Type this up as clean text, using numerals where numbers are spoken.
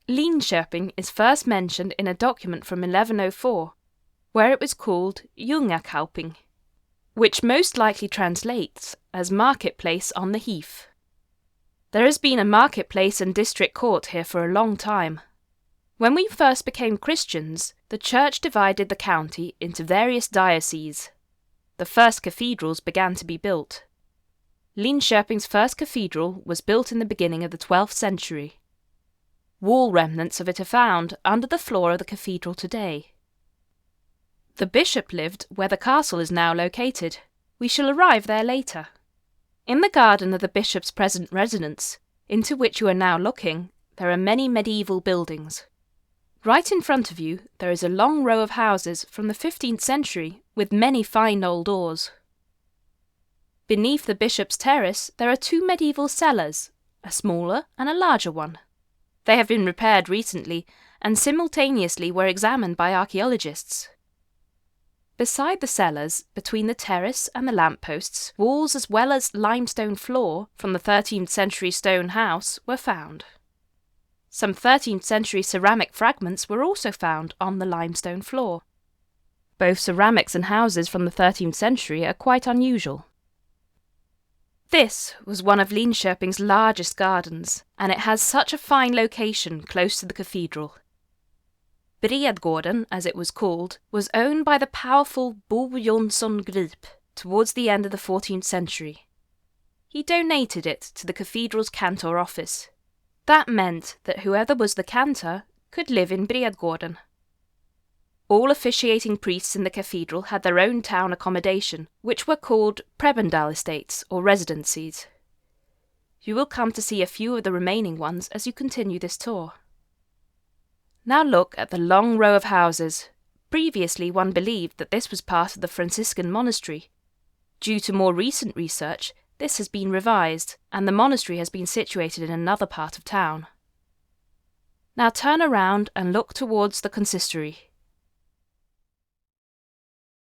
Linköping is first mentioned in a document from 1104, where it was called Ljungakalping, which most likely translates as marketplace on the heath. There has been a marketplace and district court here for a long time. When we first became Christians, the church divided the county into various dioceses. The first cathedrals began to be built. Linköping's first cathedral was built in the beginning of the 12th century. Wall remnants of it are found under the floor of the cathedral today. The bishop lived where the castle is now located. We shall arrive there later. In the garden of the bishop's present residence, into which you are now looking, there are many medieval buildings. Right in front of you there is a long row of houses from the 15th century with many fine old doors. Beneath the bishop's terrace there are two medieval cellars, a smaller and a larger one. They have been repaired recently and simultaneously were examined by archaeologists. Beside the cellars, between the terrace and the lampposts, walls as well as limestone floor from the 13th century stone house were found. Some 13th century ceramic fragments were also found on the limestone floor. Both ceramics and houses from the 13th century are quite unusual. This was one of Linköping's largest gardens, and it has such a fine location close to the cathedral. Bredgården, as it was called, was owned by the powerful Bo Jonsson Grip towards the end of the 14th century. He donated it to the cathedral's cantor office. That meant that whoever was the cantor could live in Bredgården. All officiating priests in the cathedral had their own town accommodation, which were called prebendal estates or residencies. You will come to see a few of the remaining ones as you continue this tour. Now look at the long row of houses. Previously one believed that this was part of the Franciscan monastery. Due to more recent research, this has been revised, and the monastery has been situated in another part of town. Now turn around and look towards the consistory.